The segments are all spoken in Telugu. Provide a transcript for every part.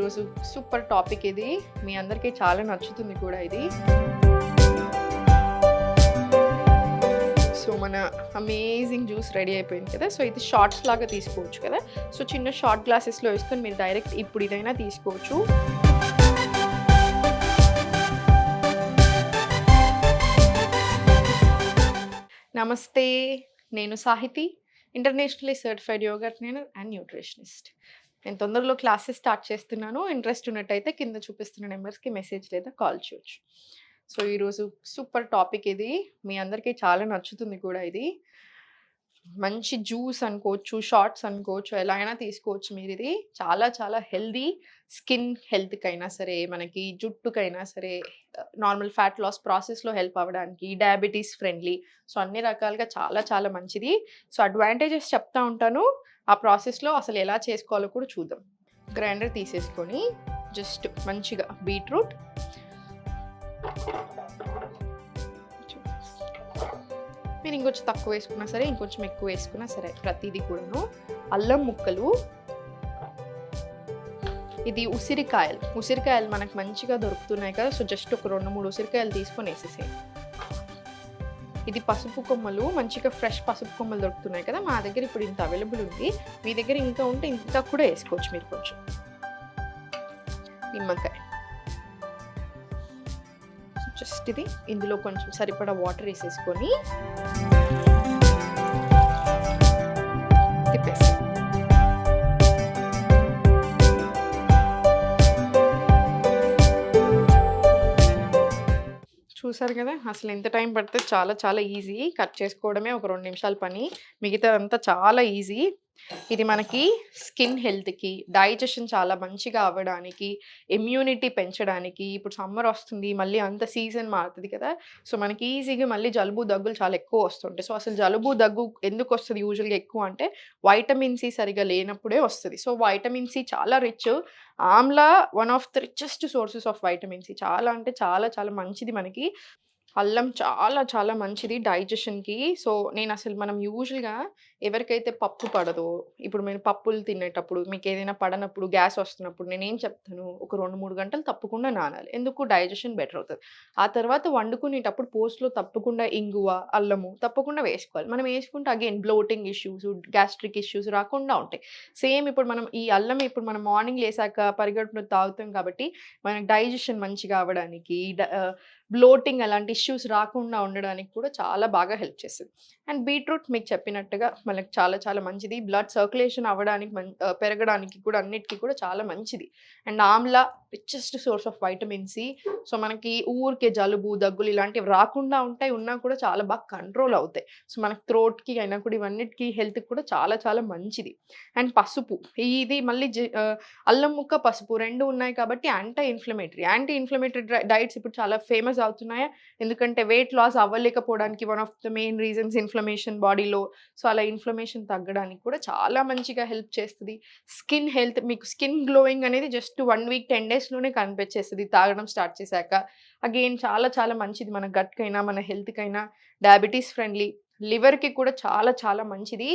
ఈరోజు సూపర్ టాపిక్ ఇది. మీ అందరికీ చాలా నచ్చుతుంది కూడా ఇది. సో మన అమేజింగ్ జ్యూస్ రెడీ అయిపోయింది కదా. సో ఇది షార్ట్స్ లాగా తీసుకోవచ్చు కదా. సో చిన్న షార్ట్ గ్లాసెస్లో వేసుకొని మీరు డైరెక్ట్ ఇప్పుడు ఇదైనా తీసుకోవచ్చు. నమస్తే, నేను Sahithi, internationally certified yoga trainer and nutritionist. నేను తొందరలో క్లాసెస్ స్టార్ట్ చేస్తున్నాను. ఇంట్రెస్ట్ ఉన్నట్టయితే కింద చూపిస్తున్న నెంబర్స్కి మెసేజ్ లేదా కాల్ చేయొచ్చు. సో ఈరోజు సూపర్ టాపిక్ ఇది. మీ అందరికీ చాలా నచ్చుతుంది కూడా ఇది. మంచి జ్యూస్ అనుకోవచ్చు, షార్ట్స్ అనుకోవచ్చు, ఎలా అయినా తీసుకోవచ్చు మీరు. ఇది చాలా చాలా హెల్దీ. స్కిన్ హెల్త్కైనా సరే, మనకి జుట్టుకైనా సరే, నార్మల్ ఫ్యాట్ లాస్ ప్రాసెస్లో హెల్ప్ అవ్వడానికి, డయాబెటీస్ ఫ్రెండ్లీ. సో అన్ని రకాలుగా చాలా చాలా మంచిది. సో అడ్వాంటేజెస్ చెప్తా ఉంటాను. ఆ ప్రాసెస్లో అసలు ఎలా చేసుకోవాలో కూడా చూద్దాం. గ్రైండర్ తీసేసుకొని జస్ట్ మంచిగా బీట్రూట్, మీరు ఇంకొంచెం తక్కువ వేసుకున్నా సరే, ఇంకొంచెం ఎక్కువ వేసుకున్నా సరే, ప్రతిదీ కూడాను. అల్లం ముక్కలు, ఇది ఉసిరికాయలు మనకు మంచిగా దొరుకుతున్నాయి కదా. సో జస్ట్ ఒక 2-3 ఉసిరికాయలు తీసుకొని వేసేసేయండి. ఇది పసుపు కొమ్మలు, మంచిగా ఫ్రెష్ పసుపు కొమ్మలు దొరుకుతున్నాయి కదా. మా దగ్గర ఇప్పుడు ఇంత అవైలబుల్ ఉంది. మీ దగ్గర ఇంకా ఉంటే ఇంకా కూడా వేసుకోవచ్చు మీరు. కొంచెం నిమ్మకాయ, జస్ట్ ఇది ఇందులో కొంచెం సరిపడా వాటర్ వేసేసుకొని తిప్పేసి, చూసారు కదా. అసలు ఎంత టైం పడితే చాలా చాలా ఈజీ. కట్ చేసుకోవడమే ఒక 2 నిమిషాల పని, మిగతా అంతా చాలా ఈజీ. ఇది మనకి స్కిన్ హెల్త్కి, డైజెషన్ చాలా మంచిగా అవ్వడానికి, ఇమ్యూనిటీ పెంచడానికి. ఇప్పుడు సమ్మర్ వస్తుంది, మళ్ళీ అంత సీజన్ మారుతుంది కదా. సో మనకి ఈజీగా మళ్ళీ జలుబు దగ్గులు చాలా ఎక్కువ వస్తుంటాయి. సో అసలు జలుబు దగ్గు ఎందుకు వస్తుంది యూజువల్గా ఎక్కువ అంటే, వైటమిన్ సి సరిగా లేనప్పుడే వస్తుంది. సో వైటమిన్ సి చాలా rich. Amla one of the richest sources of vitamin C. చాలా అంటే చాలా చాలా మంచిది మనకి. అల్లం చాలా చాలా మంచిది డైజెషన్కి. సో నేను అసలు మనం యూజువల్గా ఎవరికైతే పప్పు పడదో, ఇప్పుడు మీరు పప్పులు తినేటప్పుడు, మీకు ఏదైనా పడనప్పుడు, గ్యాస్ వస్తున్నప్పుడు నేనేం చెప్తాను, ఒక 2-3 గంటలు తప్పకుండా నానాలి. ఎందుకు? డైజెషన్ బెటర్ అవుతుంది. ఆ తర్వాత వండుకునేటప్పుడు పోస్ట్లో తప్పకుండా ఇంగువ, అల్లము తప్పకుండా వేసుకోవాలి. మనం వేసుకుంటే again bloating issues, gastric issues రాకుండా ఉంటాయి. సేమ్ ఇప్పుడు మనం ఈ అల్లం ఇప్పుడు మనం మార్నింగ్ లేసాక పరిగెడుపున తాగుతాం కాబట్టి మనకి డైజెషన్ మంచిగా అవ్వడానికి, బ్లోటింగ్ అలాంటి ఇష్యూస్ రాకుండా ఉండడానికి కూడా చాలా బాగా హెల్ప్ చేస్తుంది. అండ్ బీట్రూట్ మీకు చెప్పినట్టుగా మనకు చాలా చాలా మంచిది. బ్లడ్ సర్క్యులేషన్ అవ్వడానికి, పెరగడానికి కూడా, అన్నిటికీ కూడా చాలా మంచిది. And amla richest source of vitamin C. So మనకి ఊరికే జలుబు దగ్గులు ఇలాంటివి రాకుండా ఉంటాయి. ఉన్నా కూడా చాలా బాగా కంట్రోల్ అవుతాయి. సో మనకి థ్రోట్కి అయినా కూడా, ఇవన్నిటికీ హెల్త్కి కూడా చాలా చాలా మంచిది. అండ్ పసుపు, ఇది మళ్ళీ అల్లం ముక్క, పసుపు 2 ఉన్నాయి కాబట్టి యాంటీ ఇన్ఫ్లమేటరీ డైట్స్ ఇప్పుడు చాలా ఫేమస్ అవుతున్నాయా. ఎందుకంటే వెయిట్ లాస్ అవ్వలేకపోవడానికి one of the main reasons inflammation బాడీలో. సో అలా ఇన్ఫ్లమేషన్ తగ్గడానికి కూడా చాలా మంచిగా హెల్ప్ చేస్తుంది. స్కిన్ హెల్త్, మీకు స్కిన్ గ్లోయింగ్ అనేది జస్ట్ 1 వీక్ 10 డేస్లోనే కనిపించేస్తుంది తాగడం స్టార్ట్ చేశాక. అగైన్ చాలా చాలా మంచిది మన గట్కైనా, మన హెల్త్కైనా. డయాబెటీస్ ఫ్రెండ్లీ, లివర్కి కూడా చాలా చాలా మంచిది.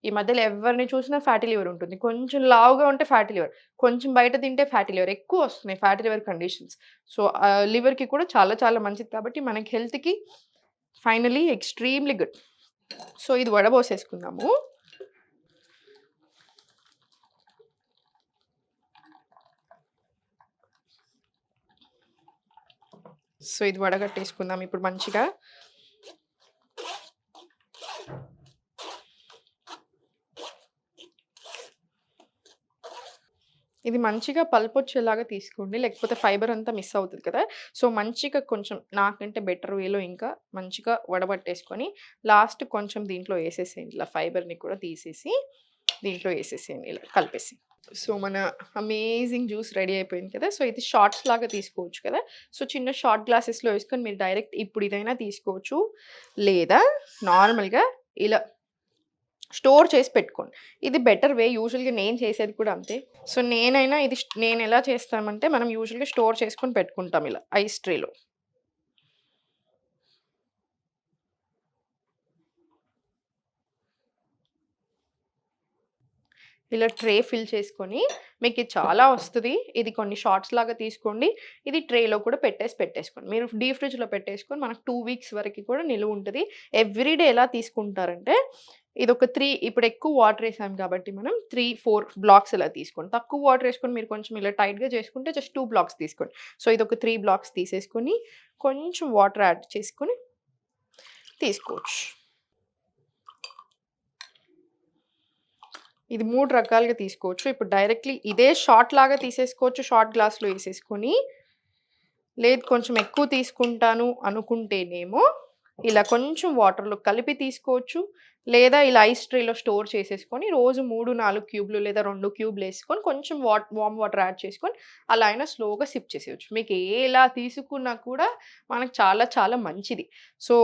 ఈ మధ్యలో ఎవరిని చూసినా ఫ్యాటీ లివర్ ఉంటుంది. కొంచెం లావుగా ఉంటే ఫ్యాటీ లివర్, కొంచెం బయట తింటే ఫ్యాటీ లివర్, ఎక్కువ వస్తున్నాయి ఫ్యాటీ లివర్ కండిషన్స్. సో లివర్కి కూడా చాలా చాలా మంచిది కాబట్టి మనకి హెల్త్కి ఫైనలీ ఎక్స్ట్రీమ్లీ గుడ్. సో ఇది వడబోసేసుకుందాము. సో ఇది వడగట్టేసుకుందాం ఇప్పుడు మంచిగా. ఇది మంచిగా పల్పొచ్చేలాగా తీసుకోండి, లేకపోతే ఫైబర్ అంతా మిస్ అవుతుంది కదా. సో మంచిగా కొంచెం నాకంటే బెటర్ వేలో ఇంకా మంచిగా వడబట్టేసుకొని లాస్ట్ కొంచెం దీంట్లో వేసేసేయండి. ఇలా ఫైబర్ని కూడా తీసేసి దీంట్లో వేసేసేయండి, ఇలా కలిపేసి. సో మన అమేజింగ్ జ్యూస్ రెడీ అయిపోయింది కదా. సో ఇది షార్ట్స్ లాగా తీసుకోవచ్చు కదా. సో చిన్న షార్ట్ గ్లాసెస్లో వేసుకొని మీరు డైరెక్ట్ ఇప్పుడు ఇదైనా తీసుకోవచ్చు, లేదా నార్మల్గా ఇలా స్టోర్ చేసి పెట్టుకోండి. ఇది బెటర్ వే. యూజువల్గా నేను చేసేది కూడా అంతే. సో నేను ఎలా చేస్తామంటే, మనం యూజువల్గా స్టోర్ చేసుకొని పెట్టుకుంటాం ఇలా ఐస్ ట్రేలో. ఇలా ట్రే ఫిల్ చేసుకొని మీకు ఇది చాలా వస్తది. ఇది కొన్ని షార్ట్స్ లాగా తీసుకోండి. ఇది ట్రేలో కూడా పెట్టేసుకోండి. మీరు డీప్ ఫ్రిడ్జ్‌లో పెట్టేసుకొని మనకు 2 వీక్స్ వరకి కూడా నిలువ ఉంటది. ఎవ్రీడే ఎలా తీసుకుంటారంటే ఇదొక 3 ఇప్పుడు ఎక్కువ వాటర్ ఏసాం కాబట్టి మనం 3, 4 బ్లాక్స్ ఇలా తీసుకోండి. తక్కువ వాటర్ ఏసుకొని మీరు కొంచెం ఇలా టైట్‌గా చేసుకుంటే జస్ట్ 2 బ్లాక్స్ తీసుకోండి. సో, ఇదొక 3 బ్లాక్స్ తీసేసుకొని కొంచెం వాటర్ యాడ్ చేసుకొని తీసుకోవచ్చు. ఇది 3 రకాలుగా తీసుకోవచ్చు. ఇప్పుడు డైరెక్ట్‌లీ ఇదే షాట్ లాగా తీసేసుకోవచ్చు. షాట్ గ్లాస్‌లో ఏసేసుకొని, లేదు కొంచెం ఎక్కువ తీసుకుంటాను అనుకుంటేనేమో ఇలా కొంచెం వాటర్‌లో కలిపి తీసుకోవచ్చు. లేదా ఇలా ఐస్ ట్రేలో స్టోర్ చేసేసుకొని రోజు 3, 4 క్యూబ్‌లు లేదా 2 క్యూబ్‌లేసుకొని కొంచెం వార్మ్ వాటర్ యాడ్ చేసుకొని అలా అయినా స్లోగా సిప్ చేసేయొచ్చు. మీకు ఎలా తీసుకున్నా కూడా మనకు చాలా చాలా మంచిది. సో,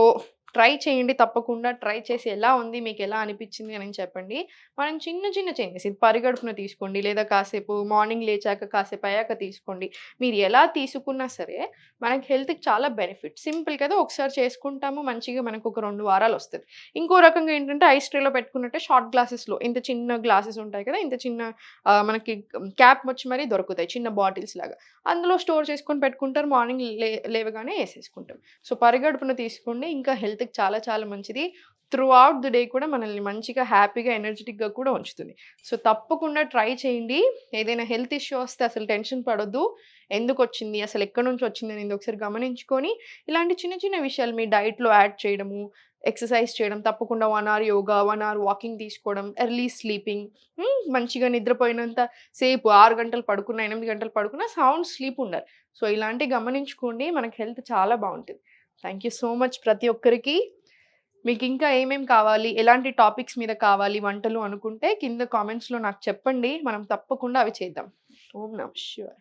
ట్రై చేయండి తప్పకుండా. ట్రై చేసి ఎలా ఉంది? మీకెలా అనిపిచ్చింది అని చెప్పండి. మనం చిన్న చిన్న చేంజెస్ ఇది పరిగడుపున తీసుకోండి. లేదా కాసేపు మార్నింగ్ లేచాక కాసేపు అయ్యాక తీసుకోండి. మీరు ఎలా తీసుకున్నా సరే మనకి హెల్త్‌కి చాలా బెనిఫిట్. సింపుల్ కదా! ఒకసారి చేసుకుంటాము మంచిగా మనకొక 2 వారాలొస్తది. ఇంకో రకంగా ఏంటంటే ఐస్ ట్రేలో పెట్టుకున్నట్టే షార్ట్ గ్లాసెస్‌లో ఇంత చిన్న గ్లాసెస్ ఉంటాయి కదా! ఇంత చిన్న మనకి క్యాప్ వచ్చి మరీ దొరుకుతాయి. చిన్న బాటిల్స్ లాగా. అందులో స్టోర్ చేసుకొని పెట్టుకుంటారు. మార్నింగ్ లేవగానే ఏసేసుకుంటాం. సో, పరిగడుపున తీసుకోండి. ఇంకా హెల్త్‌కి చాలా చాలా మంచిది. త్రూ ఔట్ ది డే కూడా మనల్ని మంచిగా హ్యాపీగా, ఎనర్జిటిక్‌గా కూడా ఉంచుతుంది. సో, తప్పకుండా ట్రై చేయండి. ఏదైనా హెల్త్ ఇష్యూ వస్తే అసలు టెన్షన్ పడొద్దు. ఎందుకొచ్చింది? అసలు ఎక్కడి నుంచి వచ్చిందనేది ఒకసారి గమనించుకొని, ఇలాంటి చిన్న చిన్న విషయాలు మీ డైట్‌లో యాడ్ చేయడము, ఎక్సర్సైజ్ చేయడం, తప్పకుండా 1 అవర్ యోగా, 1 అవర్ వాకింగ్ తీసుకోవడం, ఎర్లీ స్లీపింగ్ మంచిగా నిద్రపోయినంత సేపు 6 గంటలు పడుకున్నా, 8 గంటలు పడుకున్నా సౌండ్ స్లీప్ ఉండాలి. సో, ఇలాంటివి గమనించుకోండి. మనకి హెల్త్ చాలా బావుంటది. థాంక్ యూ సో మచ్ ప్రతి ఒక్కరికి. మీకింకా ఏమేం కావాలి? ఎలాంటి టాపిక్స్ మీద కావాలి వంటలు అనుకుంటే కింద కామెంట్స్‌లో నాకు చెప్పండి. మనం తప్పకుండా అవి చేద్దాం. ఓం నమః శివాయ.